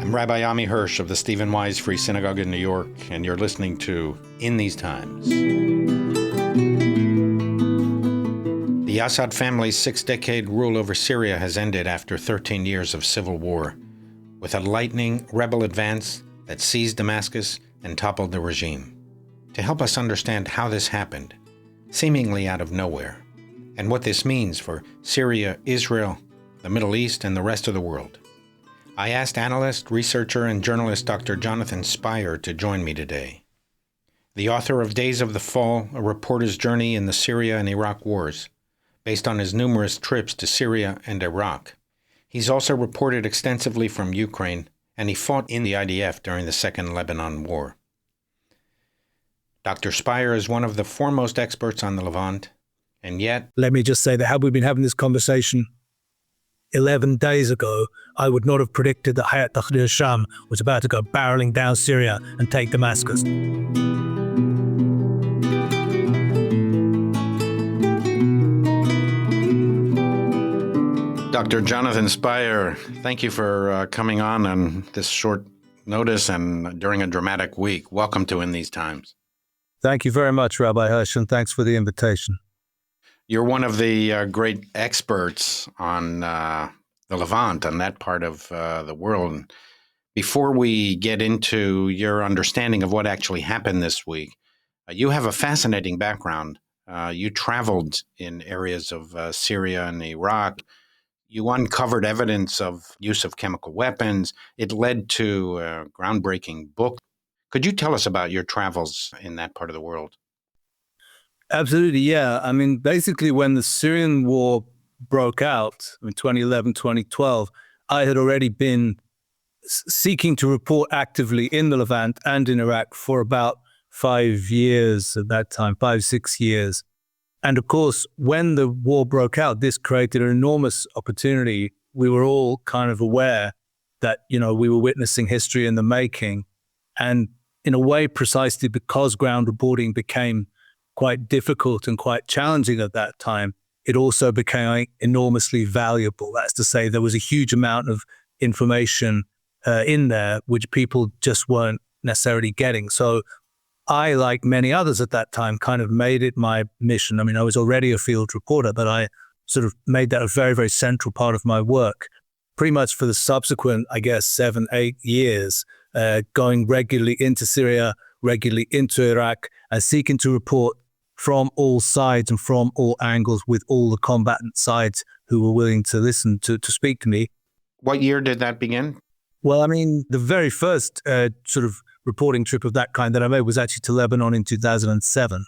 I'm Rabbi Ammi Hirsch of the Stephen Wise Free Synagogue in New York, and you're listening to In These Times. The Assad family's 6-decade rule over Syria has ended after 13 years of civil war, with a lightning rebel advance that seized Damascus and toppled the regime. To help us understand how this happened, seemingly out of nowhere, and what this means for Syria, Israel, the Middle East, and the rest of the world, I asked analyst, researcher, and journalist Dr. Jonathan Spyer to join me today. The author of Days of the Fall, a reporter's journey in the Syria and Iraq wars, based on his numerous trips to Syria and Iraq. He's also reported extensively from Ukraine, and he fought in the IDF during the Second Lebanon War. Dr. Spyer is one of the foremost experts on the Levant, and yet... Let me just say that had we been having this conversation 11 days ago, I would not have predicted that Hayat Tahrir Sham was about to go barreling down Syria and take Damascus. Dr. Jonathan Spyer, thank you for coming on this short notice and during a dramatic week. Welcome to In These Times. Thank you very much, Rabbi Hirsch, and thanks for the invitation. You're one of the great experts on the Levant, on that part of the world. Before we get into your understanding of what actually happened this week, you have a fascinating background. You traveled in areas of Syria and Iraq. You uncovered evidence of use of chemical weapons. It led to a groundbreaking book. Could you tell us about your travels in that part of the world? Absolutely, yeah. I mean, basically, when the Syrian war broke out in 2011, 2012, I had already been seeking to report actively in the Levant and in Iraq for about 5 years at that time, 5-6 years. And of course, when the war broke out, this created an enormous opportunity. We were all kind of aware that, we were witnessing history in the making. And in a way, precisely because ground reporting became quite difficult and quite challenging at that time, it also became enormously valuable. That's to say, there was a huge amount of information in there, which people just weren't necessarily getting. So I, like many others at that time, kind of made it my mission. I mean, I was already a field reporter, but I sort of made that a very, very central part of my work. Pretty much for the subsequent, 7-8 years, going regularly into Syria, regularly into Iraq, and seeking to report from all sides and from all angles with all the combatant sides who were willing to listen to speak to me. What year did that begin? Well, I mean, the very first sort of reporting trip of that kind that I made was actually to Lebanon in 2007.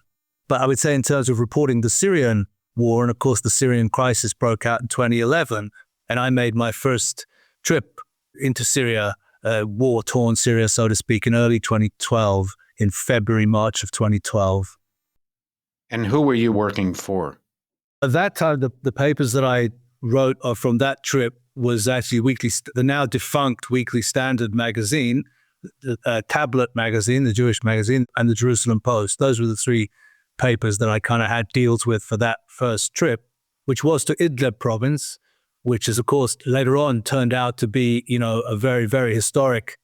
But I would say in terms of reporting the Syrian war, and of course the Syrian crisis broke out in 2011, and I made my first trip into Syria, war-torn Syria, so to speak, in early 2012, in February, March of 2012. And who were you working for? At that time, the papers that I wrote from that trip was actually the now defunct Weekly Standard magazine, the Tablet magazine, the Jewish magazine, and the Jerusalem Post. Those were the three papers that I kind of had deals with for that first trip, which was to Idlib province, which is, of course, later on turned out to be, a very, very historic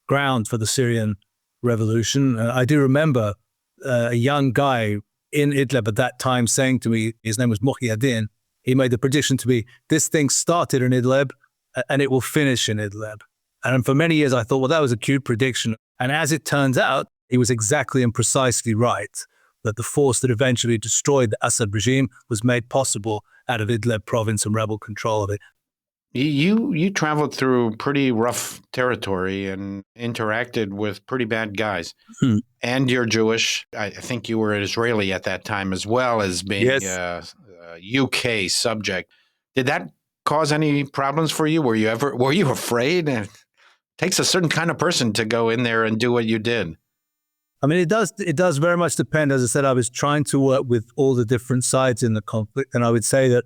ground for the Syrian revolution. I do remember a young guy in Idlib at that time saying to me, his name was Muhyiddin, he made the prediction to me, this thing started in Idlib and it will finish in Idlib. And for many years I thought, well, that was a cute prediction. And as it turns out, he was exactly and precisely right, that the force that eventually destroyed the Assad regime was made possible out of Idlib province and rebel control of it. You traveled through pretty rough territory and interacted with pretty bad guys. And you're Jewish. I think you were Israeli at that time as well as being a UK subject. Did that cause any problems for you? Were you afraid? It takes a certain kind of person to go in there and do what you did. I mean, it does very much depend. As I said, I was trying to work with all the different sides in the conflict. And I would say that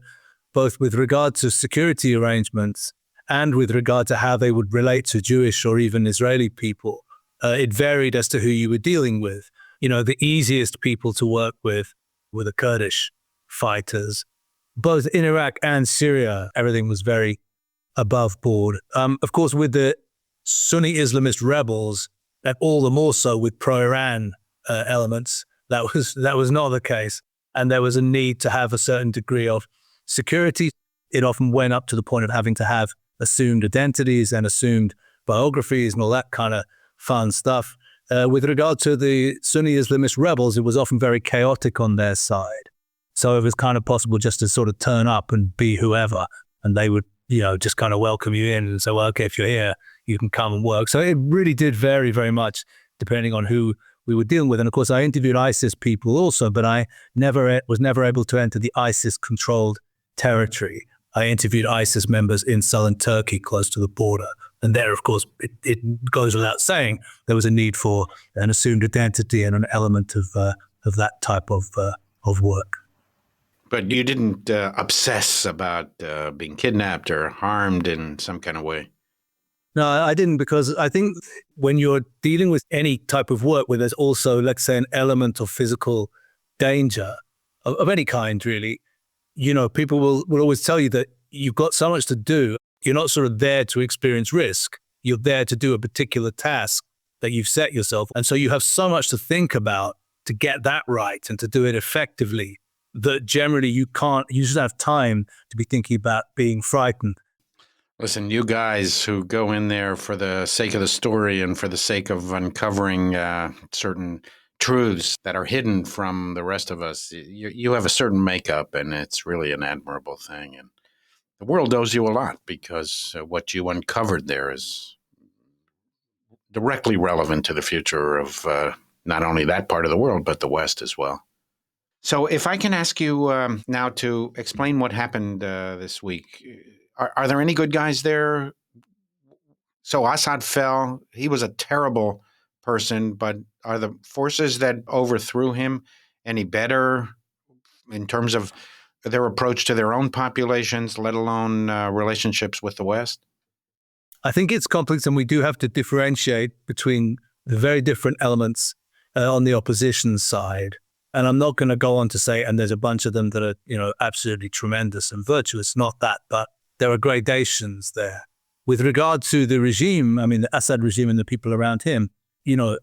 both with regard to security arrangements and with regard to how they would relate to Jewish or even Israeli people, it varied as to who you were dealing with. The easiest people to work with were the Kurdish fighters. Both in Iraq and Syria, everything was very above board. Of course, with the Sunni Islamist rebels, and all the more so with pro-Iran elements. That was not the case. And there was a need to have a certain degree of security. It often went up to the point of having to have assumed identities and assumed biographies and all that kind of fun stuff. With regard to the Sunni Islamist rebels, it was often very chaotic on their side. So it was kind of possible just to sort of turn up and be whoever, and they would, just kind of welcome you in and say, well, okay, if you're here, you can come and work. So it really did vary very much depending on who we were dealing with. And of course, I interviewed ISIS people also, but I was never able to enter the ISIS-controlled territory. I interviewed ISIS members in southern Turkey, close to the border. And there, of course, it goes without saying, there was a need for an assumed identity and an element of that type of work. But you didn't obsess about being kidnapped or harmed in some kind of way. No, I didn't, because I think when you're dealing with any type of work where there's also, let's say, an element of physical danger of any kind, really, people will always tell you that you've got so much to do. You're not sort of there to experience risk. You're there to do a particular task that you've set yourself. And so you have so much to think about to get that right and to do it effectively that generally you just have time to be thinking about being frightened. Listen, you guys who go in there for the sake of the story and for the sake of uncovering certain truths that are hidden from the rest of us, you have a certain makeup, and it's really an admirable thing. And the world owes you a lot, because what you uncovered there is directly relevant to the future of not only that part of the world, but the West as well. So if I can ask you now to explain what happened this week. Are there any good guys there? So Assad fell. He was a terrible person, but are the forces that overthrew him any better in terms of their approach to their own populations, let alone relationships with the West? I think it's complex, and we do have to differentiate between the very different elements on the opposition side. And I'm not going to go on to say, and there's a bunch of them that are, absolutely tremendous and virtuous, not that, but there are gradations there. With regard to the regime, the Assad regime and the people around him,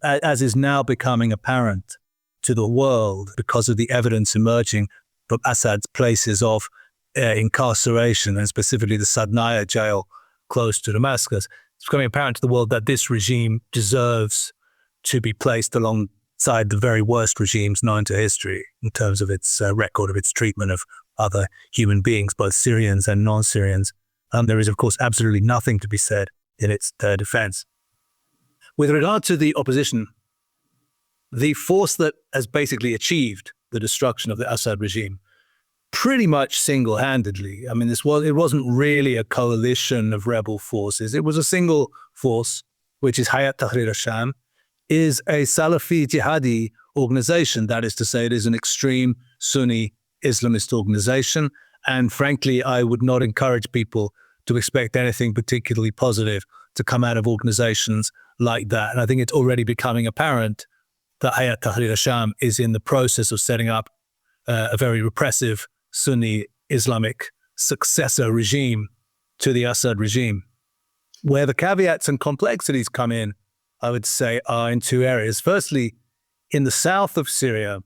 as is now becoming apparent to the world because of the evidence emerging from Assad's places of incarceration, and specifically the Sadnaya jail close to Damascus, it's becoming apparent to the world that this regime deserves to be placed alongside the very worst regimes known to history in terms of its record of its treatment of other human beings, both Syrians and non-Syrians. There is, of course, absolutely nothing to be said in its defense. With regard to the opposition, the force that has basically achieved the destruction of the Assad regime pretty much single-handedly, it wasn't really a coalition of rebel forces. It was a single force, which is Hayat Tahrir al-Sham, is a Salafi jihadi organization. That is to say, it is an extreme Sunni Islamist organization. And frankly, I would not encourage people to expect anything particularly positive to come out of organizations like that. And I think it's already becoming apparent that Hayat Tahrir al-Sham is in the process of setting up a very repressive Sunni Islamic successor regime to the Assad regime. Where the caveats and complexities come in, I would say, are in two areas. Firstly, in the south of Syria,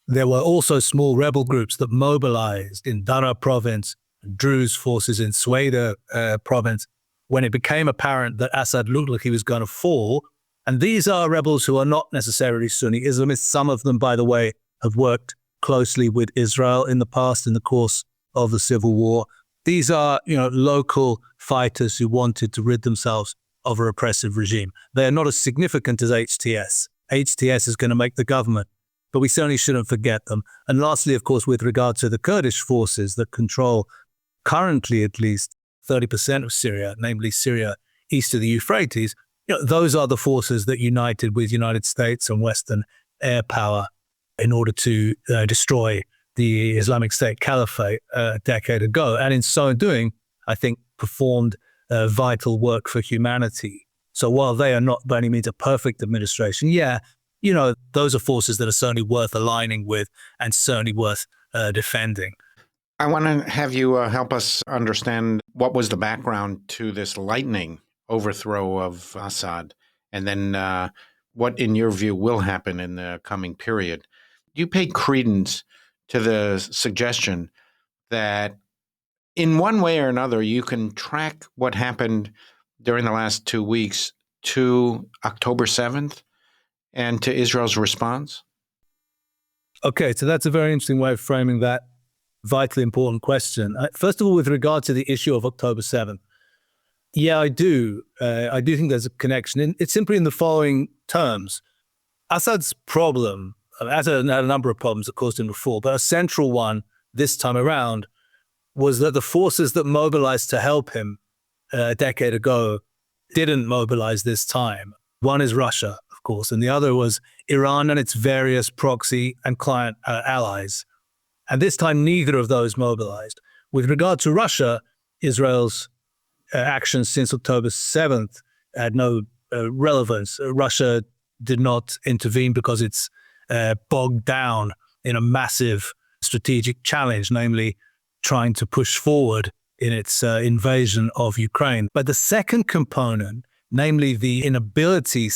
there were also small rebel groups that mobilized in Dara province, Druze forces in Sweda province, when it became apparent that Assad looked like he was going to fall. And these are rebels who are not necessarily Sunni Islamists. Some of them, by the way, have worked closely with Israel in the past in the course of the civil war. These are, local fighters who wanted to rid themselves of a repressive regime. They are not as significant as HTS. HTS is going to make the government, but we certainly shouldn't forget them. And lastly, of course, with regard to the Kurdish forces that control, currently at least, 30% of Syria, namely Syria east of the Euphrates, those are the forces that united with United States and Western air power in order to destroy the Islamic State Caliphate a decade ago. And in so doing, I think performed vital work for humanity. So while they are not by any means a perfect administration, those are forces that are certainly worth aligning with and certainly worth defending. I want to have you help us understand what was the background to this lightning overthrow of Assad, and then what, in your view, will happen in the coming period. Do you pay credence to the suggestion that in one way or another, you can track what happened during the last 2 weeks to October 7th and to Israel's response? Okay, so that's a very interesting way of framing that vitally important question. First of all, with regard to the issue of October 7th, yeah, I do. I do think there's a connection. It's simply in the following terms. Assad's problem, Assad had a number of problems that caused him to fall, but a central one this time around was that the forces that mobilized to help him a decade ago didn't mobilize this time. One is Russia, of course, and the other was Iran and its various proxy and client allies. And this time, neither of those mobilized. With regard to Russia, Israel's actions since October 7th had no relevance. Russia did not intervene because it's bogged down in a massive strategic challenge, namely trying to push forward in its invasion of Ukraine. But the second component, namely the inability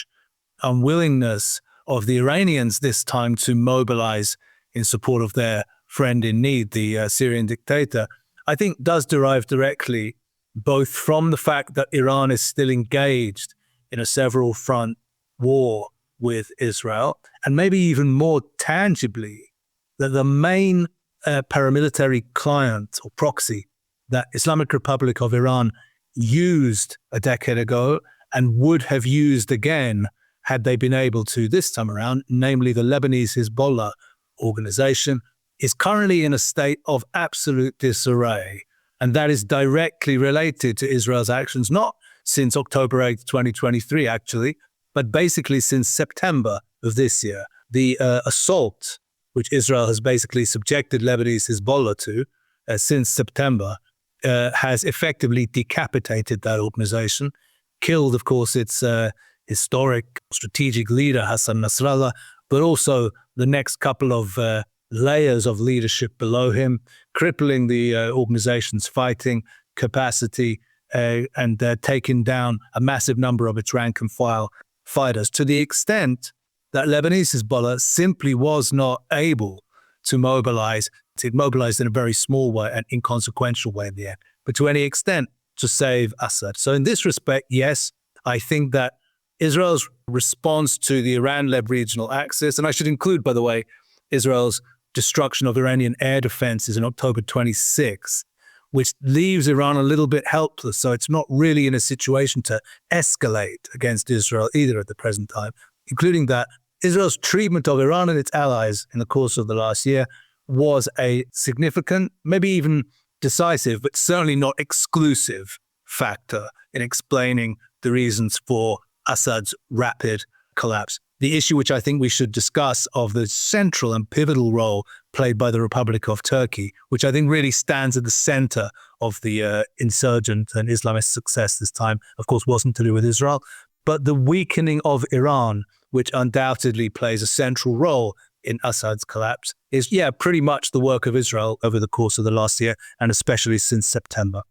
/ unwillingness of the Iranians this time to mobilize in support of their friend in need, the Syrian dictator, I think does derive directly both from the fact that Iran is still engaged in a several front war with Israel, and maybe even more tangibly, that the main paramilitary client or proxy that Islamic Republic of Iran used a decade ago and would have used again had they been able to this time around, namely the Lebanese Hezbollah organization, is currently in a state of absolute disarray. And that is directly related to Israel's actions, not since October 8th, 2023, actually, but basically since September of this year. The assault, which Israel has basically subjected Lebanese Hezbollah to since September, has effectively decapitated that organization, killed, of course, its historic strategic leader, Hassan Nasrallah, but also the next couple of layers of leadership below him, crippling the organization's fighting capacity and taking down a massive number of its rank and file fighters, to the extent that Lebanese Hezbollah simply was not able to mobilize. It mobilized in a very small way and inconsequential way in the end, but to any extent to save Assad. So in this respect, yes, I think that Israel's response to the Iran-led regional axis, and I should include, by the way, Israel's destruction of Iranian air defenses in October 26, which leaves Iran a little bit helpless. So it's not really in a situation to escalate against Israel either at the present time, including that Israel's treatment of Iran and its allies in the course of the last year was a significant, maybe even decisive, but certainly not exclusive factor in explaining the reasons for Assad's rapid collapse. The issue which I think we should discuss of the central and pivotal role played by the Republic of Turkey, which I think really stands at the center of the insurgent and Islamist success this time, of course, wasn't to do with Israel, but the weakening of Iran, which undoubtedly plays a central role in Assad's collapse, is, pretty much the work of Israel over the course of the last year, and especially since September.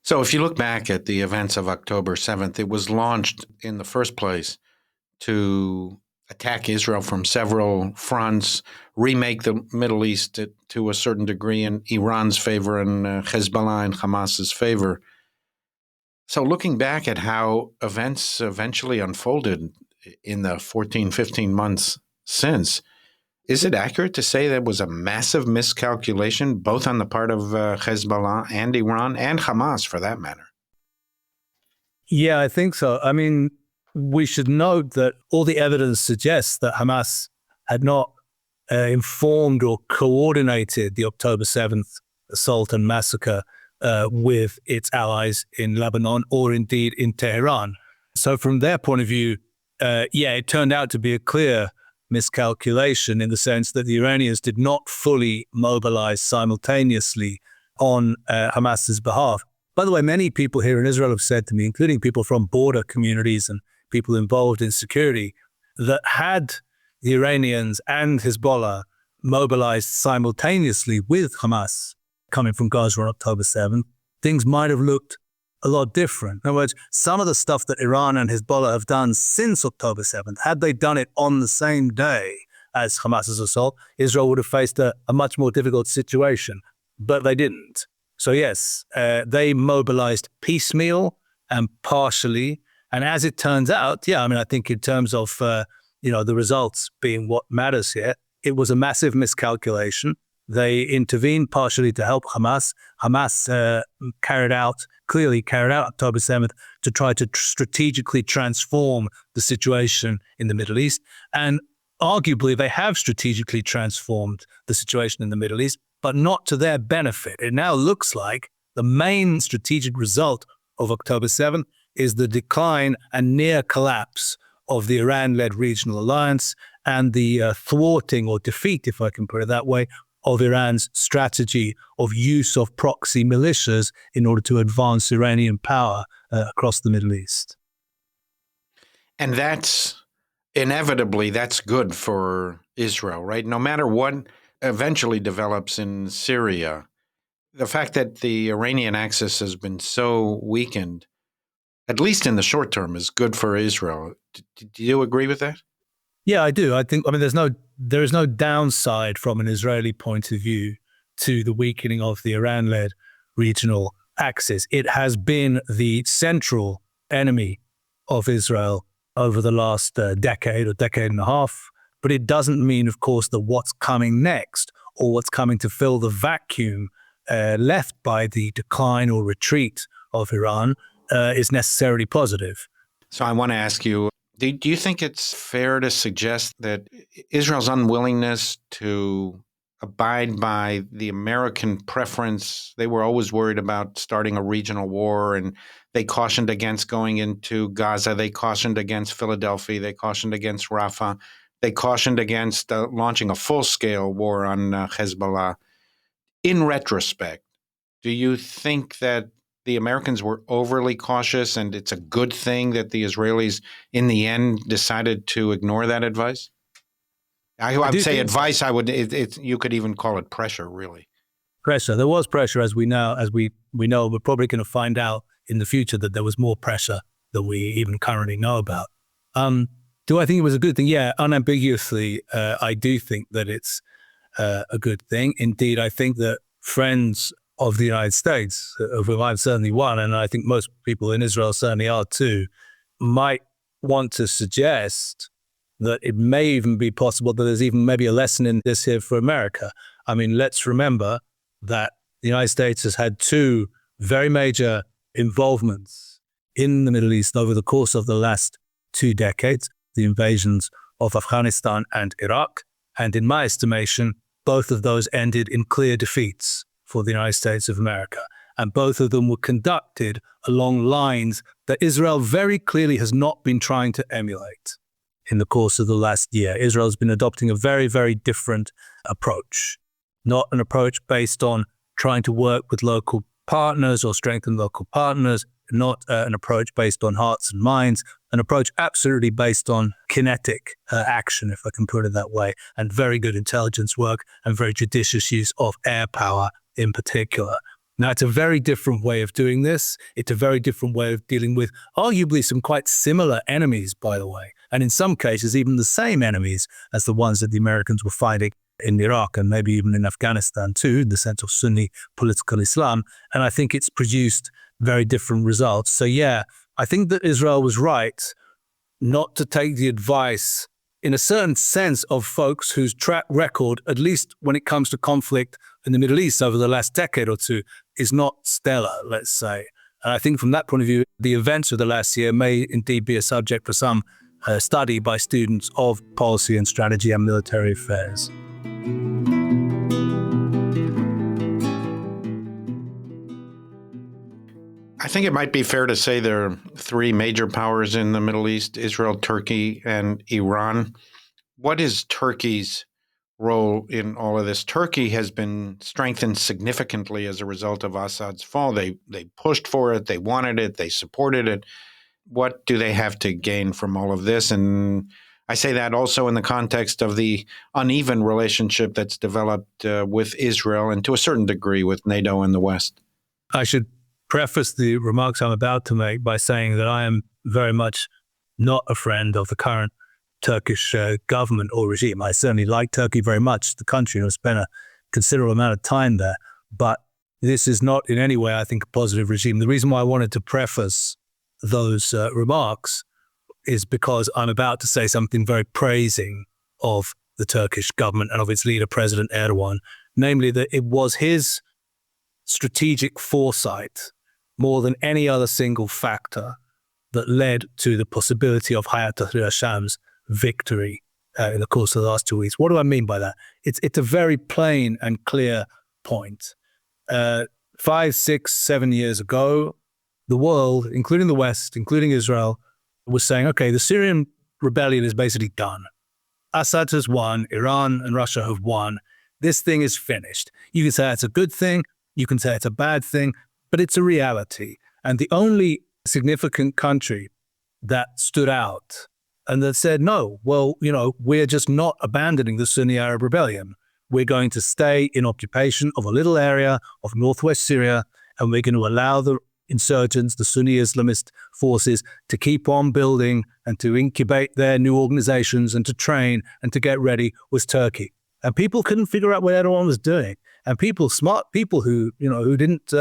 So if you look back at the events of October 7th, it was launched in the first place to attack Israel from several fronts, remake the Middle East to a certain degree in Iran's favor and Hezbollah and Hamas's favor. So looking back at how events eventually unfolded in the 14, 15 months since, is it accurate to say there was a massive miscalculation, both on the part of Hezbollah and Iran and Hamas, for that matter? Yeah, I think so. I mean, we should note that all the evidence suggests that Hamas had not informed or coordinated the October 7th assault and massacre with its allies in Lebanon or indeed in Tehran. So from their point of view, it turned out to be a clear miscalculation in the sense that the Iranians did not fully mobilize simultaneously on Hamas's behalf. By the way, many people here in Israel have said to me, including people from border communities and people involved in security, that had the Iranians and Hezbollah mobilized simultaneously with Hamas coming from Gaza on October 7th, things might have looked a lot different. In other words, some of the stuff that Iran and Hezbollah have done since October 7th, had they done it on the same day as Hamas's assault, Israel would have faced a much more difficult situation, but they didn't. So yes, they mobilized piecemeal and partially. And as it turns out, I think in terms of, the results being what matters here, it was a massive miscalculation. They intervened partially to help Hamas. Hamas clearly carried out October 7th to try to strategically transform the situation in the Middle East. And arguably, they have strategically transformed the situation in the Middle East, but not to their benefit. It now looks like the main strategic result of October 7th is the decline and near collapse of the Iran-led regional alliance and the thwarting or defeat, if I can put it that way, of Iran's strategy of use of proxy militias in order to advance Iranian power across the Middle East. And that's good for Israel, right? No matter what eventually develops in Syria, the fact that the Iranian axis has been so weakened, at least in the short term, is good for Israel. Do you agree with that? Yeah, I do. There is no downside from an Israeli point of view to the weakening of the Iran-led regional axis. It has been the central enemy of Israel over the last decade or decade and a half. But it doesn't mean, of course, that what's coming next or what's coming to fill the vacuum left by the decline or retreat of Iran is necessarily positive. So I want to ask you, do you think it's fair to suggest that Israel's unwillingness to abide by the American preference, they were always worried about starting a regional war, and they cautioned against going into Gaza, they cautioned against Philadelphia, they cautioned against Rafah, they cautioned against launching a full-scale war on Hezbollah. In retrospect, do you think that the Americans were overly cautious and it's a good thing that the Israelis, in the end, decided to ignore that advice? I would say advice. You could even call it pressure, really. Pressure. There was pressure, as we know. We're probably going to find out in the future that there was more pressure than we even currently know about. Do I think it was a good thing? Yeah, unambiguously, I do think that it's a good thing. Indeed, I think that friends of the United States, of whom I'm certainly one, and I think most people in Israel certainly are too, might want to suggest that it may even be possible that there's even maybe a lesson in this here for America. I mean, let's remember that the United States has had two very major involvements in the Middle East over the course of the last 2 decades, the invasions of Afghanistan and Iraq. And in my estimation, both of those ended in clear defeats for the United States of America. And both of them were conducted along lines that Israel very clearly has not been trying to emulate in the course of the last year. Israel has been adopting a very, very different approach, not an approach based on trying to work with local partners or strengthen local partners, not an approach based on hearts and minds, an approach absolutely based on kinetic action, if I can put it that way, and very good intelligence work and very judicious use of air power in particular. Now, it's a very different way of doing this. It's a very different way of dealing with arguably some quite similar enemies, by the way, and in some cases, even the same enemies as the ones that the Americans were fighting in Iraq and maybe even in Afghanistan too, in the sense of Sunni political Islam. And I think it's produced very different results. So yeah, I think that Israel was right not to take the advice in a certain sense of folks whose track record, at least when it comes to conflict in the Middle East over the last decade or two, is not stellar, let's say. And I think from that point of view, the events of the last year may indeed be a subject for some study by students of policy and strategy and military affairs. I think it might be fair to say there are 3 major powers in the Middle East: Israel, Turkey, and Iran. What is Turkey's role in all of this? Turkey has been strengthened significantly as a result of Assad's fall. They pushed for it, they wanted it, they supported it. What do they have to gain from all of this? And I say that also in the context of the uneven relationship that's developed with Israel and to a certain degree with NATO and the West. I should preface the remarks I'm about to make by saying that I am very much not a friend of the current Turkish government or regime. I certainly like Turkey very much, the country, and I've spent a considerable amount of time there. But this is not in any way, I think, a positive regime. The reason why I wanted to preface those remarks is because I'm about to say something very praising of the Turkish government and of its leader, President Erdogan, namely that it was his strategic foresight more than any other single factor that led to the possibility of Hayat Tahrir al-Sham's victory in the course of the last 2 weeks. What do I mean by that? It's a very plain and clear point. 5, 6, 7 years ago, the world, including the West, including Israel, was saying, okay, the Syrian rebellion is basically done. Assad has won, Iran and Russia have won. This thing is finished. You can say it's a good thing, you can say it's a bad thing, but it's a reality. And the only significant country that stood out and that said, no, well, we're just not abandoning the Sunni Arab rebellion. We're going to stay in occupation of a little area of northwest Syria, and we're going to allow the insurgents, the Sunni Islamist forces, to keep on building and to incubate their new organizations and to train and to get ready, was Turkey. And people couldn't figure out what Erdogan was doing. And smart people who didn't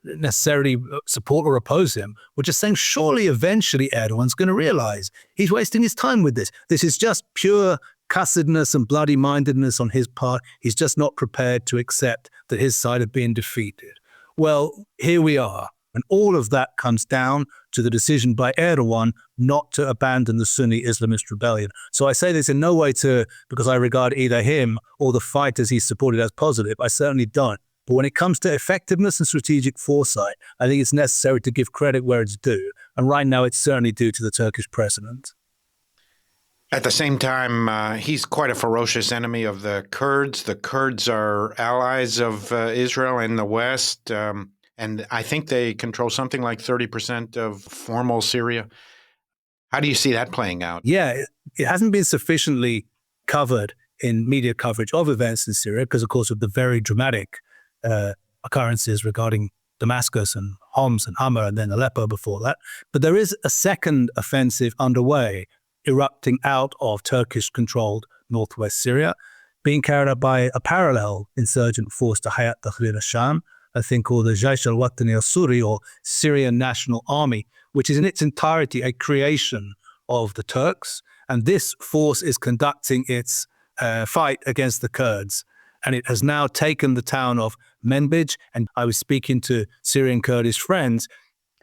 necessarily support or oppose him were just saying, surely eventually Erdogan's going to realize he's wasting his time with this. This is just pure cussedness and bloody-mindedness on his part. He's just not prepared to accept that his side had been defeated. Well, here we are. And all of that comes down to the decision by Erdogan not to abandon the Sunni Islamist rebellion. So I say this in no way because I regard either him or the fighters he supported as positive. I certainly don't. But when it comes to effectiveness and strategic foresight, I think it's necessary to give credit where it's due. And right now, it's certainly due to the Turkish president. At the same time, he's quite a ferocious enemy of the Kurds. The Kurds are allies of Israel in the West. And I think they control something like 30% of formal Syria. How do you see that playing out? Yeah, it hasn't been sufficiently covered in media coverage of events in Syria because, of course, of the very dramatic occurrences regarding Damascus and Homs and Hama and then Aleppo before that. But there is a second offensive underway erupting out of Turkish-controlled northwest Syria, being carried out by a parallel insurgent force to Hayat Tahrir al-Sham, I think called the Jaish al-Watani al-Suri, or Syrian National Army, which is in its entirety a creation of the Turks. And this force is conducting its fight against the Kurds. And it has now taken the town of Manbij. And I was speaking to Syrian Kurdish friends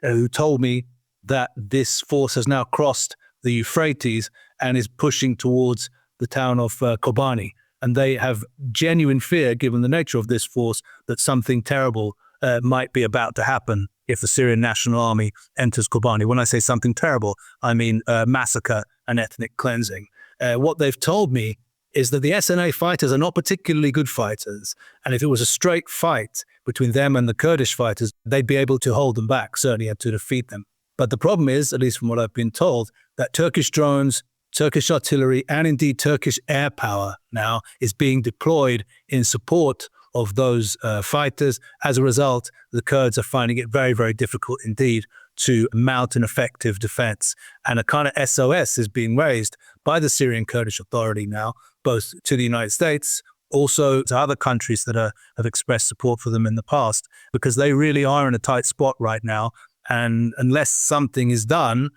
who told me that this force has now crossed the Euphrates and is pushing towards the town of Kobani. And they have genuine fear, given the nature of this force, that something terrible might be about to happen if the Syrian National Army enters Kobani. When I say something terrible, I mean massacre and ethnic cleansing. What they've told me is that the SNA fighters are not particularly good fighters. And if it was a straight fight between them and the Kurdish fighters, they'd be able to hold them back, certainly, and to defeat them. But the problem is, at least from what I've been told, that Turkish drones, Turkish artillery, and indeed Turkish air power now is being deployed in support of those fighters. As a result, the Kurds are finding it very, very difficult indeed to mount an effective defense. And a kind of SOS is being raised by the Syrian Kurdish Authority now, both to the United States, also to other countries that have expressed support for them in the past, because they really are in a tight spot right now. And unless something is done,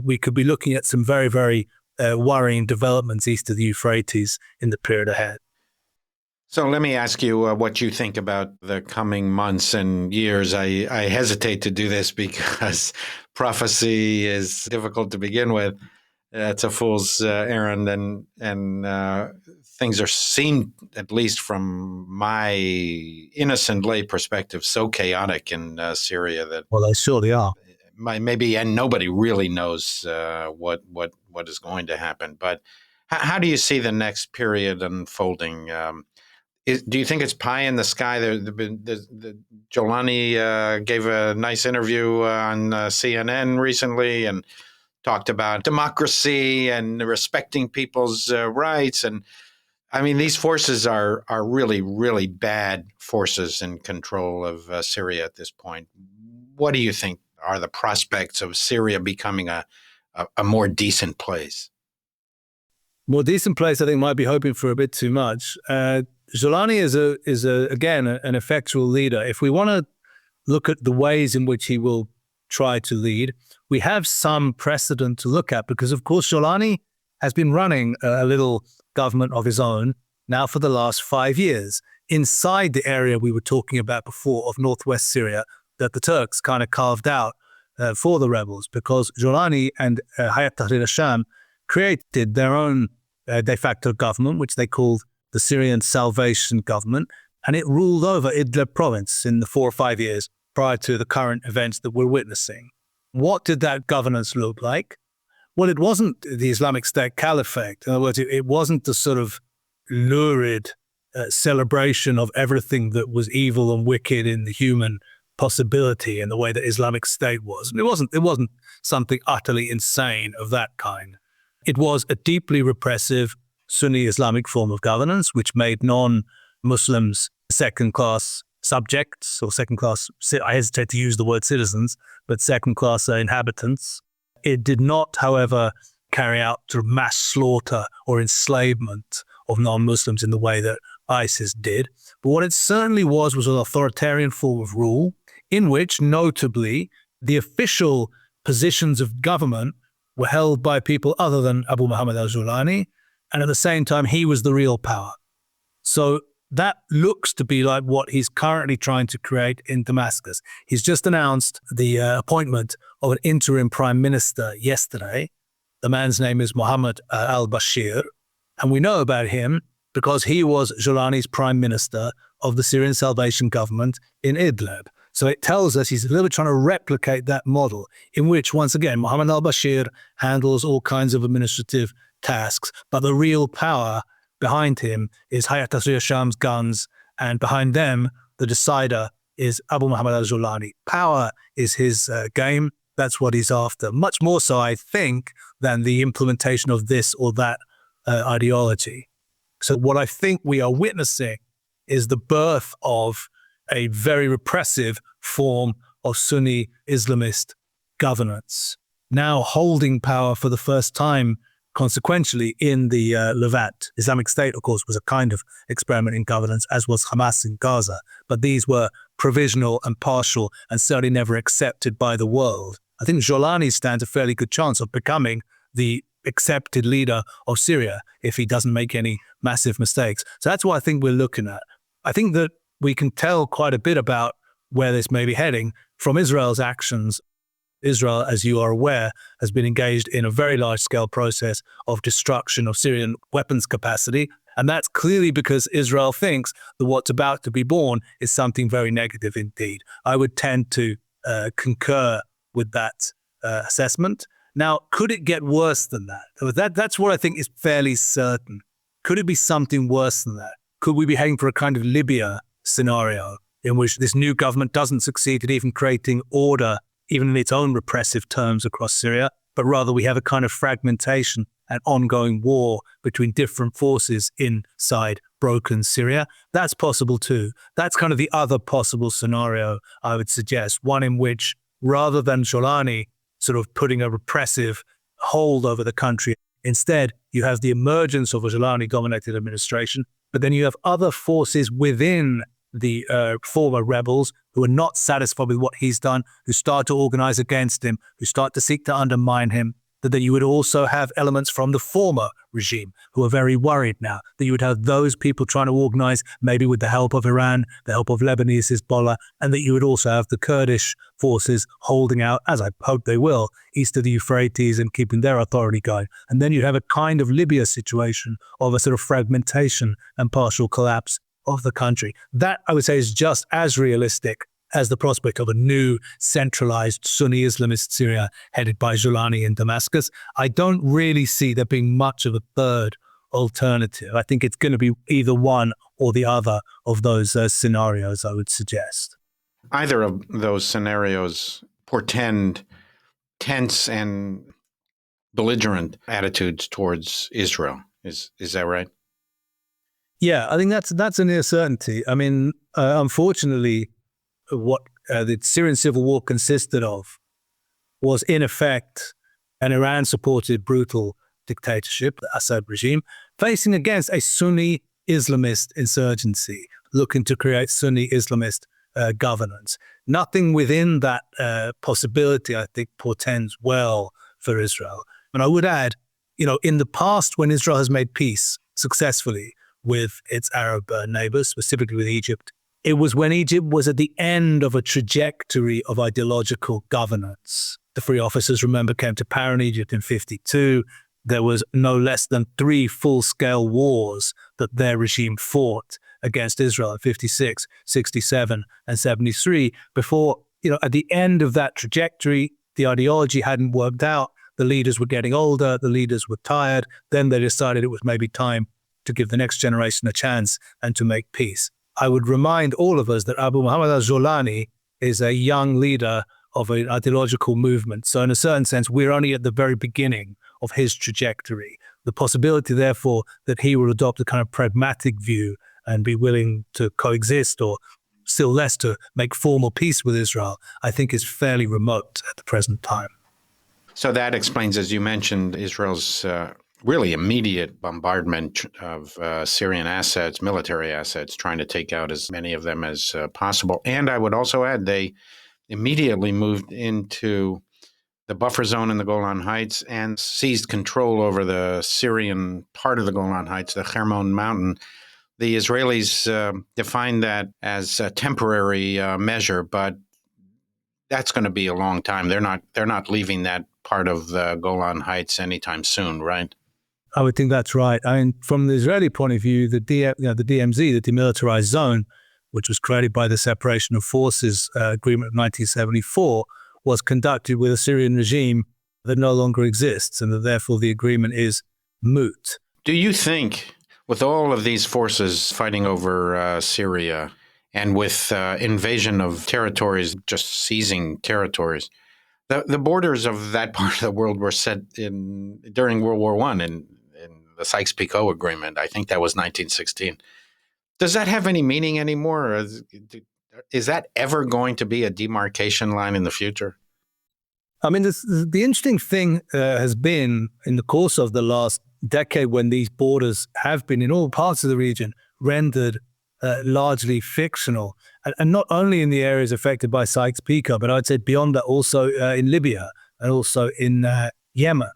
we could be looking at some very, very worrying developments east of the Euphrates in the period ahead. So let me ask you what you think about the coming months and years. I hesitate to do this because prophecy is difficult to begin with. It's a fool's errand, and things are seen, at least from my innocent lay perspective, so chaotic in Syria that Well, they surely are. Maybe, and nobody really knows what is going to happen. But how do you see the next period unfolding? Do you think it's pie in the sky? The Jolani gave a nice interview on CNN recently and talked about democracy and respecting people's rights. And I mean, these forces are really, really bad forces in control of Syria at this point. what do you think are the prospects of Syria becoming a more decent place? More decent place, I think, might be hoping for a bit too much. Jolani is again an effectual leader. If we want to look at the ways in which he will try to lead, we have some precedent to look at because, of course, Jolani has been running a little government of his own now for the last 5 years inside the area we were talking about before of northwest Syria that the Turks kind of carved out for the rebels, because Jolani and Hayat Tahrir al-Sham created their own de facto government, which they called the Syrian Salvation Government, and it ruled over Idlib province in the 4 or 5 years prior to the current events that we're witnessing. What did that governance look like? Well, it wasn't the Islamic State Caliphate. In other words, it wasn't the sort of lurid celebration of everything that was evil and wicked in the human possibility in the way that Islamic State was. It wasn't something utterly insane of that kind. It was a deeply repressive Sunni Islamic form of governance, which made non-Muslims second-class subjects or second-class, I hesitate to use the word citizens, but second-class inhabitants. It did not, however, carry out sort of mass slaughter or enslavement of non-Muslims in the way that ISIS did. But what it certainly was an authoritarian form of rule in which, notably, the official positions of government were held by people other than Abu Muhammad al-Jolani, and at the same time, he was the real power. So that looks to be like what he's currently trying to create in Damascus. He's just announced the appointment of an interim prime minister yesterday. The man's name is Mohammed al-Bashir, and we know about him because he was Jolani's prime minister of the Syrian Salvation Government in Idlib. So it tells us he's a little bit trying to replicate that model in which, once again, Mohammed al-Bashir handles all kinds of administrative tasks, but the real power behind him is Hayat Tahrir al-Sham's guns, and behind them, the decider is Abu Muhammad al-Jolani. Power is his game. That's what he's after. Much more so, I think, than the implementation of this or that ideology. So what I think we are witnessing is the birth of a very repressive form of Sunni Islamist governance, now holding power for the first time, consequentially, in the Levant. Islamic State, of course, was a kind of experiment in governance, as was Hamas in Gaza. But these were provisional and partial and certainly never accepted by the world. I think Jolani stands a fairly good chance of becoming the accepted leader of Syria if he doesn't make any massive mistakes. So that's what I think we're looking at. I think that we can tell quite a bit about where this may be heading from Israel's actions. Israel, as you are aware, has been engaged in a very large-scale process of destruction of Syrian weapons capacity. And that's clearly because Israel thinks that what's about to be born is something very negative indeed. I would tend to concur with that assessment. Now, could it get worse than that? That's what I think is fairly certain. Could it be something worse than that? Could we be heading for a kind of Libya scenario in which this new government doesn't succeed at even creating order, even in its own repressive terms across Syria, but rather we have a kind of fragmentation and ongoing war between different forces inside broken Syria? That's possible too. That's kind of the other possible scenario, I would suggest, one in which rather than Jolani sort of putting a repressive hold over the country, instead you have the emergence of a Jolani-dominated administration, but then you have other forces within the former rebels who are not satisfied with what he's done, who start to organize against him, who start to seek to undermine him, that you would also have elements from the former regime who are very worried now, that you would have those people trying to organize maybe with the help of Iran, the help of Lebanese Hezbollah, and that you would also have the Kurdish forces holding out, as I hope they will, east of the Euphrates and keeping their authority going. And then you'd have a kind of Libya situation of a sort of fragmentation and partial collapse of the country. That, I would say, is just as realistic as the prospect of a new centralized Sunni Islamist Syria headed by Jolani in Damascus. I don't really see there being much of a third alternative. I think it's going to be either one or the other of those scenarios, I would suggest. Either of those scenarios portend tense and belligerent attitudes towards Israel. Is that right? Yeah, I think that's a near certainty. I mean, unfortunately, what the Syrian civil war consisted of was, in effect, an Iran-supported brutal dictatorship, the Assad regime, facing against a Sunni Islamist insurgency, looking to create Sunni Islamist governance. Nothing within that possibility, I think, portends well for Israel. And I would add, in the past, when Israel has made peace successfully with its Arab neighbors, specifically with Egypt, it was when Egypt was at the end of a trajectory of ideological governance. The Free Officers, remember, came to power in Egypt in 1952. There was no less than 3 full-scale wars that their regime fought against Israel in 1956, 1967, and 1973 before, at the end of that trajectory, the ideology hadn't worked out. The leaders were getting older. The leaders were tired. Then they decided it was maybe time to give the next generation a chance and to make peace. I would remind all of us that Abu Muhammad al-Jolani is a young leader of an ideological movement. So in a certain sense, we're only at the very beginning of his trajectory. The possibility, therefore, that he will adopt a kind of pragmatic view and be willing to coexist, or still less to make formal peace with Israel, I think is fairly remote at the present time. So that explains, as you mentioned, Israel's really immediate bombardment of Syrian assets, military assets, trying to take out as many of them as possible. And I would also add they immediately moved into the buffer zone in the Golan Heights and seized control over the Syrian part of the Golan Heights, the Hermon Mountain. The Israelis defined that as a temporary measure, but that's going to be a long time. They're not leaving that part of the Golan Heights anytime soon, right? I would think that's right. I mean, from the Israeli point of view, the DMZ, the Demilitarized Zone, which was created by the Separation of Forces Agreement of 1974, was conducted with a Syrian regime that no longer exists, and that therefore the agreement is moot. Do you think, with all of these forces fighting over Syria, and with invasion of territories, just seizing territories, the borders of that part of the world were set during World War I in the Sykes-Picot Agreement. I think that was 1916. Does that have any meaning anymore? Or is that ever going to be a demarcation line in the future? I mean, the interesting thing has been in the course of the last decade, when these borders have been in all parts of the region rendered largely fictional, and not only in the areas affected by Sykes-Picot, but I'd say beyond that also in Libya and also in Yemen.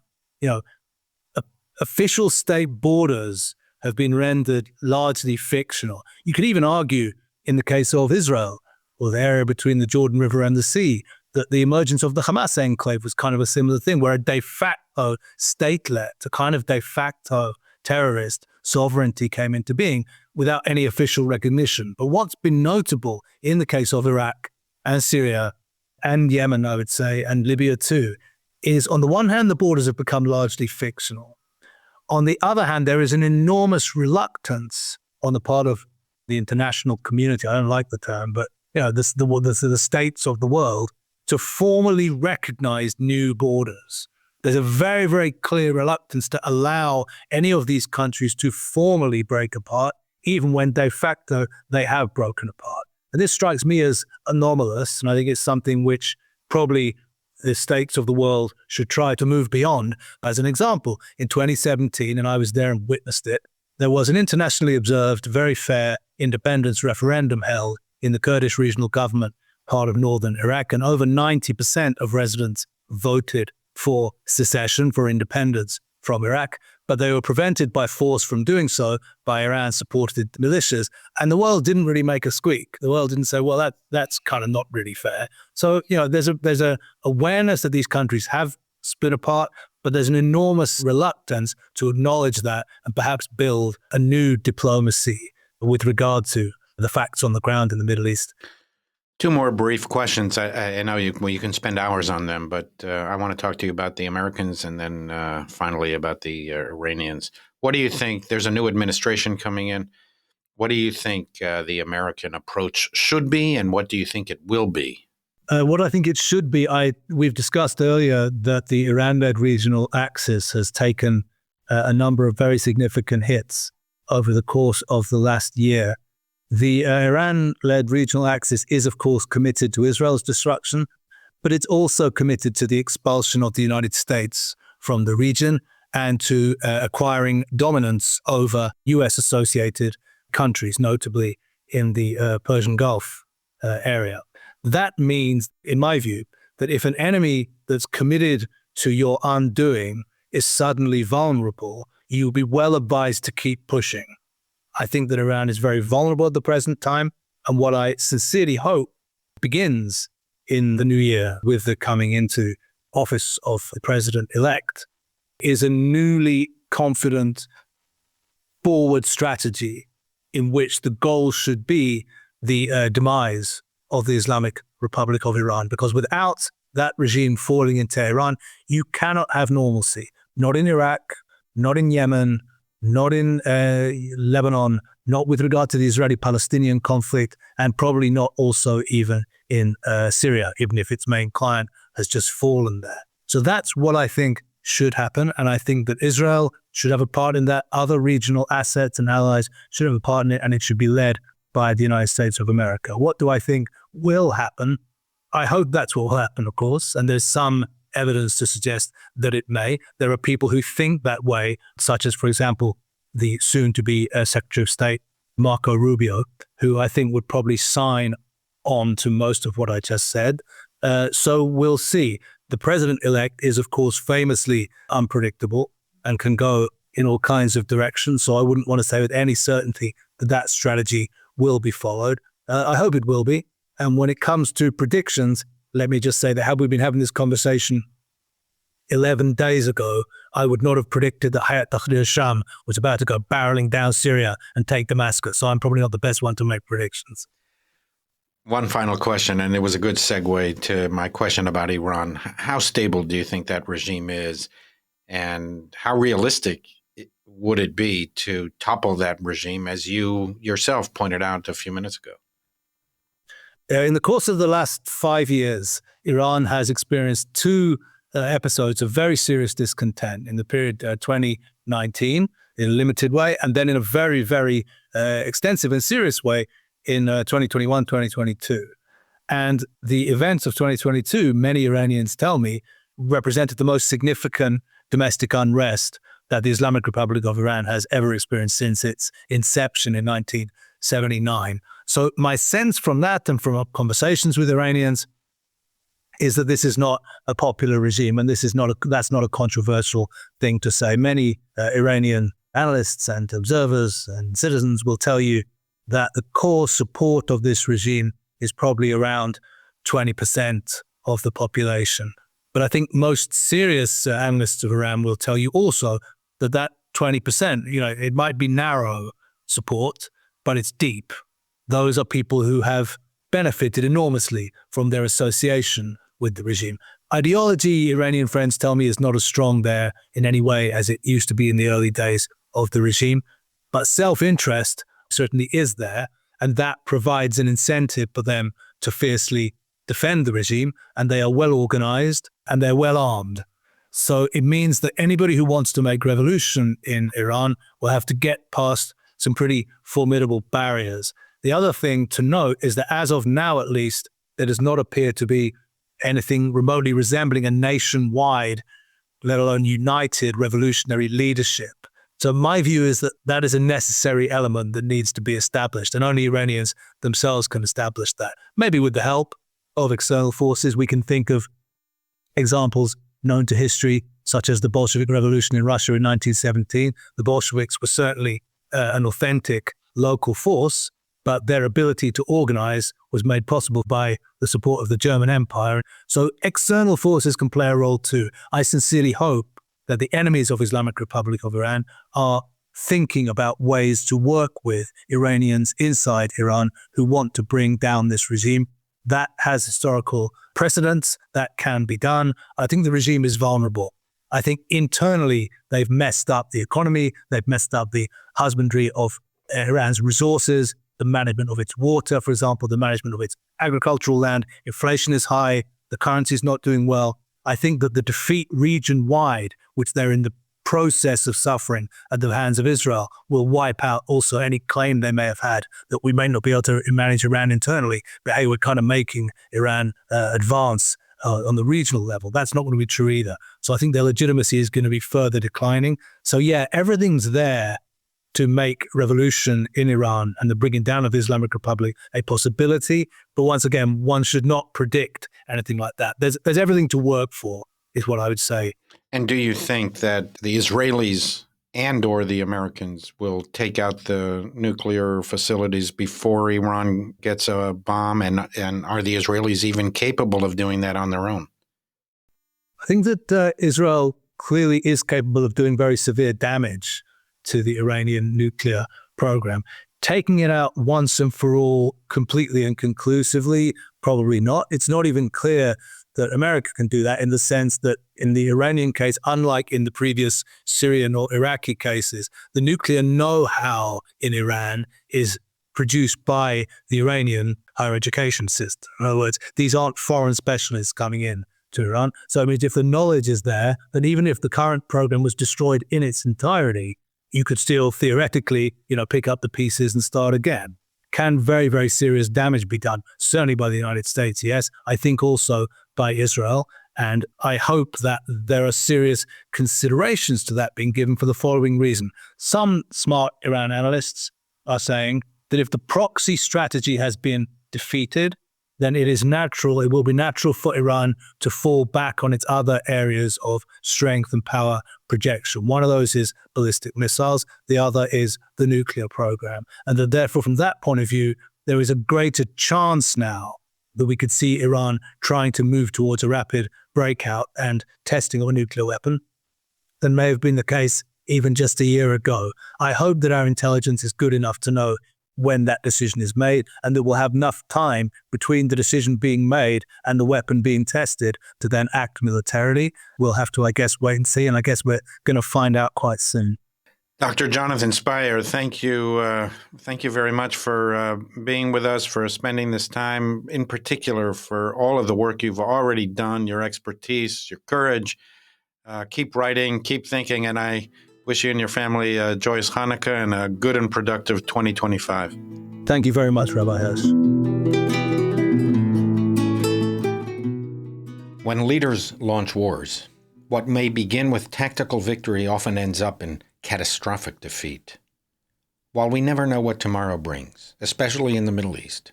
Official state borders have been rendered largely fictional. You could even argue, in the case of Israel, or the area between the Jordan River and the sea, that the emergence of the Hamas enclave was kind of a similar thing, where a de facto statelet, a kind of de facto terrorist sovereignty came into being without any official recognition. But what's been notable in the case of Iraq and Syria and Yemen, I would say, and Libya too, is on the one hand, the borders have become largely fictional. On the other hand, there is an enormous reluctance on the part of the international community, I don't like the term, but the states of the world, to formally recognize new borders. There's a very, very clear reluctance to allow any of these countries to formally break apart, even when de facto they have broken apart. And this strikes me as anomalous, and I think it's something which probably the states of the world should try to move beyond. As an example, in 2017, and I was there and witnessed it, there was an internationally observed, very fair independence referendum held in the Kurdish regional government part of northern Iraq, and over 90% of residents voted for secession, for independence from Iraq, but they were prevented by force from doing so by Iran-supported militias, and the world didn't really make a squeak. The world didn't say, well, that's kind of not really fair. So, there's a awareness that these countries have split apart, but there's an enormous reluctance to acknowledge that and perhaps build a new diplomacy with regard to the facts on the ground in the Middle East. Two more brief questions. I know you can spend hours on them, but I want to talk to you about the Americans and then finally about the Iranians. What do you think? There's a new administration coming in. What do you think the American approach should be, and what do you think it will be? What I think it should be, we've discussed earlier that the Iran-led regional axis has taken a number of very significant hits over the course of the last year. The Iran-led regional axis is, of course, committed to Israel's destruction, but it's also committed to the expulsion of the United States from the region and to acquiring dominance over US-associated countries, notably in the Persian Gulf area. That means, in my view, that if an enemy that's committed to your undoing is suddenly vulnerable, you'll be well advised to keep pushing. I think that Iran is very vulnerable at the present time, and what I sincerely hope begins in the new year with the coming into office of the president-elect is a newly confident forward strategy in which the goal should be the demise of the Islamic Republic of Iran. Because without that regime falling in Tehran, you cannot have normalcy. Not in Iraq, not in Yemen, not in Lebanon, not with regard to the Israeli-Palestinian conflict, and probably not also even in Syria, even if its main client has just fallen there. So that's what I think should happen. And I think that Israel should have a part in that. Other regional assets and allies should have a part in it, and it should be led by the United States of America. What do I think will happen? I hope that's what will happen, of course. And there's some evidence to suggest that it may. There are people who think that way, such as, for example, the soon-to-be Secretary of State, Marco Rubio, who I think would probably sign on to most of what I just said. So we'll see. The president-elect is, of course, famously unpredictable and can go in all kinds of directions. So I wouldn't want to say with any certainty that that strategy will be followed. I hope it will be. And when it comes to predictions, let me just say that had we been having this conversation 11 days ago, I would not have predicted that Hayat Tahrir al-Sham was about to go barreling down Syria and take Damascus. So I'm probably not the best one to make predictions. One final question, and it was a good segue to my question about Iran. How stable do you think that regime is, and how realistic would it be to topple that regime, as you yourself pointed out a few minutes ago? In the course of the last 5 years, Iran has experienced two episodes of very serious discontent in the period 2019 in a limited way, and then in a very, very extensive and serious way in 2021, 2022. And the events of 2022, many Iranians tell me, represented the most significant domestic unrest that the Islamic Republic of Iran has ever experienced since its inception in 1979. So my sense from that and from conversations with Iranians is that this is not a popular regime, and that's not a controversial thing to say. Many Iranian analysts and observers and citizens will tell you that the core support of this regime is probably around 20% of the population. But I think most serious analysts of Iran will tell you also that 20%, it might be narrow support, but it's deep. Those are people who have benefited enormously from their association with the regime. Ideology, Iranian friends tell me, is not as strong there in any way as it used to be in the early days of the regime. But self-interest certainly is there, and that provides an incentive for them to fiercely defend the regime, and they are well organized and they're well armed. So it means that anybody who wants to make revolution in Iran will have to get past some pretty formidable barriers. The other thing to note is that as of now, at least, there does not appear to be anything remotely resembling a nationwide, let alone united revolutionary leadership. So my view is that that is a necessary element that needs to be established, and only Iranians themselves can establish that. Maybe with the help of external forces. We can think of examples known to history, such as the Bolshevik Revolution in Russia in 1917. The Bolsheviks were certainly an authentic local force, but their ability to organize was made possible by the support of the German Empire. So external forces can play a role too. I sincerely hope that the enemies of Islamic Republic of Iran are thinking about ways to work with Iranians inside Iran who want to bring down this regime. That has historical precedents. That can be done. I think the regime is vulnerable. I think internally they've messed up the economy. They've messed up the husbandry of Iran's resources, the management of its water, for example, the management of its agricultural land. Inflation is high. The currency is not doing well. I think that the defeat region-wide, which they're in the process of suffering at the hands of Israel will wipe out also any claim they may have had that we may not be able to manage Iran internally, but hey, we're kind of making Iran advance on the regional level. That's not going to be true either. So I think their legitimacy is going to be further declining. So yeah, everything's there to make revolution in Iran and the bringing down of the Islamic Republic a possibility. But once again, one should not predict anything like that. There's everything to work for, is what I would say. And do you think that the Israelis and or the Americans will take out the nuclear facilities before Iran gets a bomb? And are the Israelis even capable of doing that on their own? I think that Israel clearly is capable of doing very severe damage to the Iranian nuclear program. Taking it out once and for all, completely and conclusively, probably not. It's not even clear that America can do that, in the sense that in the Iranian case, unlike in the previous Syrian or Iraqi cases, the nuclear know-how in Iran is produced by the Iranian higher education system. In other words, these aren't foreign specialists coming in to Iran. So I mean, if the knowledge is there, then even if the current program was destroyed in its entirety, you could still theoretically, pick up the pieces and start again. Can very, very serious damage be done? Certainly by the United States, yes. I think also by Israel. And I hope that there are serious considerations to that being given for the following reason. Some smart Iran analysts are saying that if the proxy strategy has been defeated, then it will be natural for Iran to fall back on its other areas of strength and power projection. One of those is ballistic missiles. The other is the nuclear program. And that therefore, from that point of view, there is a greater chance now that we could see Iran trying to move towards a rapid breakout and testing of a nuclear weapon than may have been the case even just a year ago. I hope that our intelligence is good enough to know when that decision is made, and that we'll have enough time between the decision being made and the weapon being tested to then act militarily. We'll have to, I guess, wait and see, and I guess we're going to find out quite soon. Dr. Jonathan Spyer, thank you. Thank you very much for being with us, for spending this time, in particular for all of the work you've already done, your expertise, your courage. Keep writing, keep thinking, and I wish you and your family a joyous Hanukkah and a good and productive 2025. Thank you very much, Rabbi Hirsch. When leaders launch wars, what may begin with tactical victory often ends up in catastrophic defeat. While we never know what tomorrow brings, especially in the Middle East,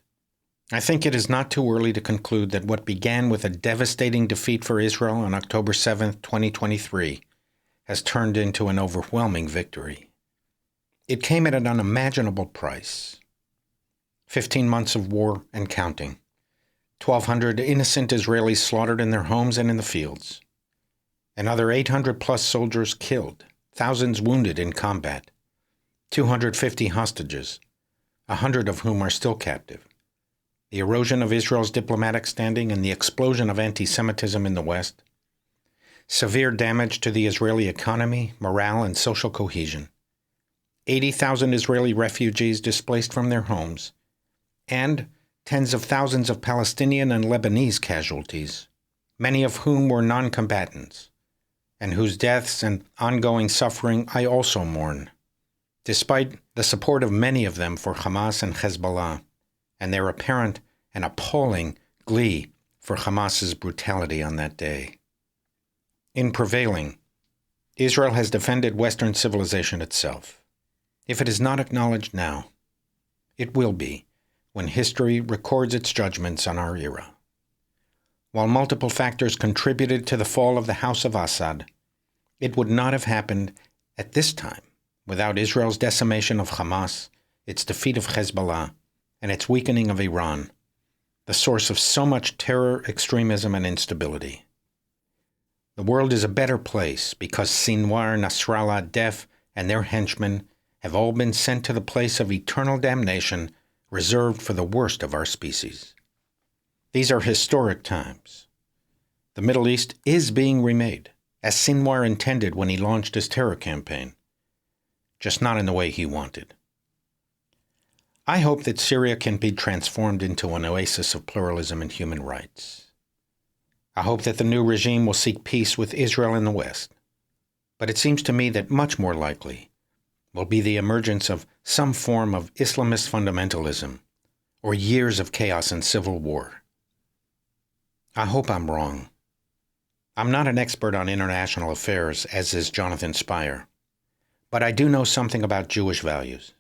I think it is not too early to conclude that what began with a devastating defeat for Israel on October 7th, 2023, has turned into an overwhelming victory. It came at an unimaginable price. 15 months of war and counting. 1,200 innocent Israelis slaughtered in their homes and in the fields. Another 800-plus soldiers killed, thousands wounded in combat. 250 hostages, 100 of whom are still captive. The erosion of Israel's diplomatic standing and the explosion of anti-Semitism in the West. Severe damage to the Israeli economy, morale, and social cohesion. 80,000 Israeli refugees displaced from their homes. And tens of thousands of Palestinian and Lebanese casualties, many of whom were non-combatants, and whose deaths and ongoing suffering I also mourn, despite the support of many of them for Hamas and Hezbollah, and their apparent and appalling glee for Hamas's brutality on that day. In prevailing, Israel has defended Western civilization itself. If it is not acknowledged now, it will be when history records its judgments on our era. While multiple factors contributed to the fall of the House of Assad, it would not have happened at this time without Israel's decimation of Hamas, its defeat of Hezbollah, and its weakening of Iran, the source of so much terror, extremism, and instability. The world is a better place because Sinwar, Nasrallah, Def, and their henchmen have all been sent to the place of eternal damnation reserved for the worst of our species. These are historic times. The Middle East is being remade, as Sinwar intended when he launched his terror campaign, just not in the way he wanted. I hope that Syria can be transformed into an oasis of pluralism and human rights. I hope that the new regime will seek peace with Israel in the West. But it seems to me that much more likely will be the emergence of some form of Islamist fundamentalism or years of chaos and civil war. I hope I'm wrong. I'm not an expert on international affairs, as is Jonathan Spire, but I do know something about Jewish values.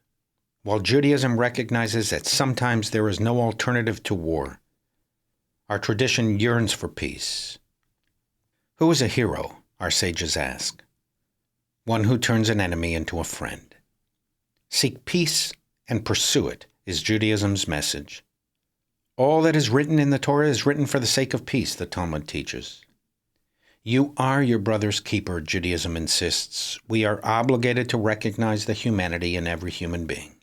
While Judaism recognizes that sometimes there is no alternative to war, our tradition yearns for peace. Who is a hero, our sages ask? One who turns an enemy into a friend. Seek peace and pursue it is Judaism's message. All that is written in the Torah is written for the sake of peace, the Talmud teaches. You are your brother's keeper, Judaism insists. We are obligated to recognize the humanity in every human being.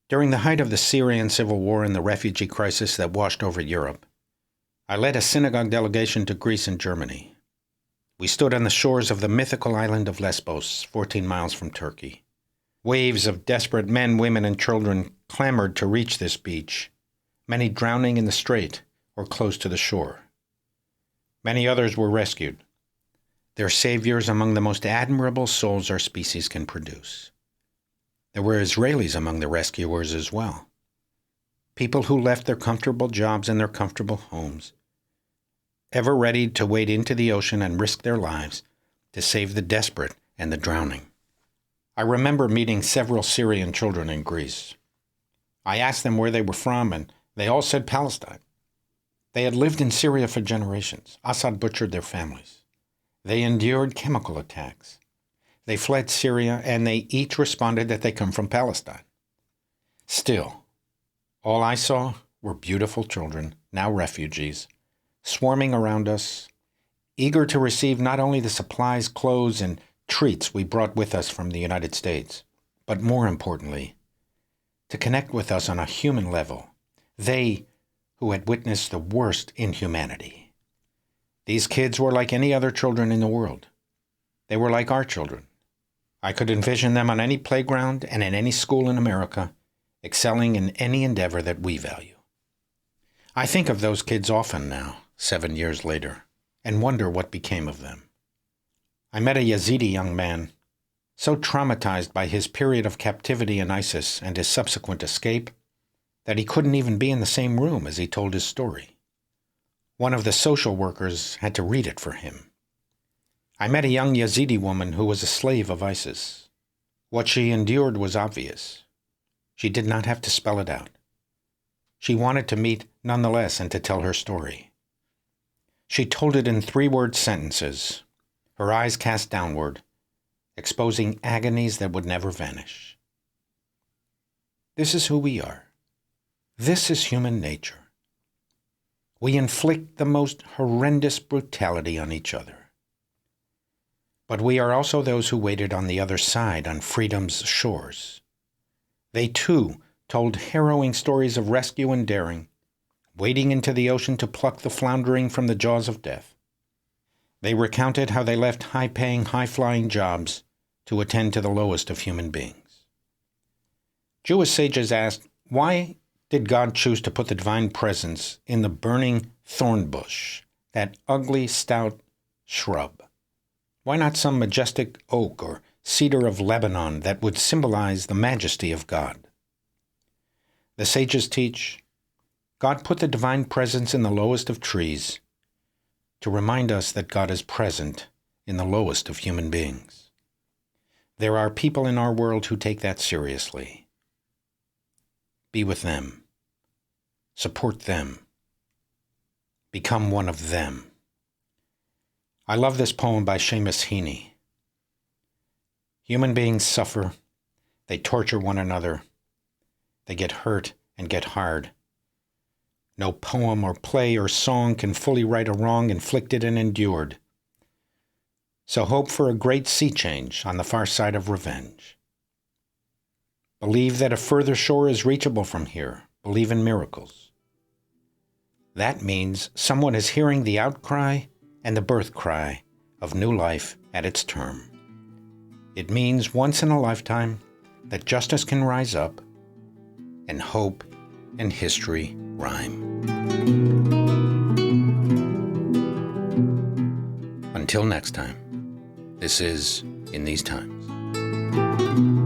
During the height of the Syrian civil war and the refugee crisis that washed over Europe, I led a synagogue delegation to Greece and Germany. We stood on the shores of the mythical island of Lesbos, 14 miles from Turkey. Waves of desperate men, women, and children clamored to reach this beach, many drowning in the strait or close to the shore. Many others were rescued, their saviors among the most admirable souls our species can produce. There were Israelis among the rescuers as well, people who left their comfortable jobs and their comfortable homes, ever ready to wade into the ocean and risk their lives to save the desperate and the drowning. I remember meeting several Syrian children in Greece. I asked them where they were from, and they all said Palestine. They had lived in Syria for generations. Assad butchered their families. They endured chemical attacks. They fled Syria, and they each responded that they come from Palestine. Still, all I saw were beautiful children, now refugees, swarming around us, eager to receive not only the supplies, clothes, and treats we brought with us from the United States, but more importantly, to connect with us on a human level, they who had witnessed the worst inhumanity. These kids were like any other children in the world. They were like our children. I could envision them on any playground and in any school in America, excelling in any endeavor that we value. I think of those kids often now, 7 years later, and wonder what became of them. I met a Yazidi young man, so traumatized by his period of captivity in ISIS and his subsequent escape, that he couldn't even be in the same room as he told his story. One of the social workers had to read it for him. I met a young Yazidi woman who was a slave of ISIS. What she endured was obvious. She did not have to spell it out. She wanted to meet nonetheless and to tell her story. She told it in 3-word sentences, her eyes cast downward, exposing agonies that would never vanish. This is who we are. This is human nature. We inflict the most horrendous brutality on each other. But we are also those who waited on the other side on freedom's shores. They too told harrowing stories of rescue and daring, wading into the ocean to pluck the floundering from the jaws of death. They recounted how they left high-paying, high-flying jobs to attend to the lowest of human beings. Jewish sages asked, why did God choose to put the divine presence in the burning thorn bush, that ugly, stout shrub? Why not some majestic oak or cedar of Lebanon that would symbolize the majesty of God? The sages teach, God put the divine presence in the lowest of trees to remind us that God is present in the lowest of human beings. There are people in our world who take that seriously. Be with them. Support them. Become one of them. I love this poem by Seamus Heaney. Human beings suffer. They torture one another. They get hurt and get hard. No poem or play or song can fully right a wrong inflicted and endured. So hope for a great sea change on the far side of revenge. Believe that a further shore is reachable from here. Believe in miracles. That means someone is hearing the outcry and the birth cry of new life at its term. It means once in a lifetime that justice can rise up and hope and history rhyme. Until next time, This is In These Times.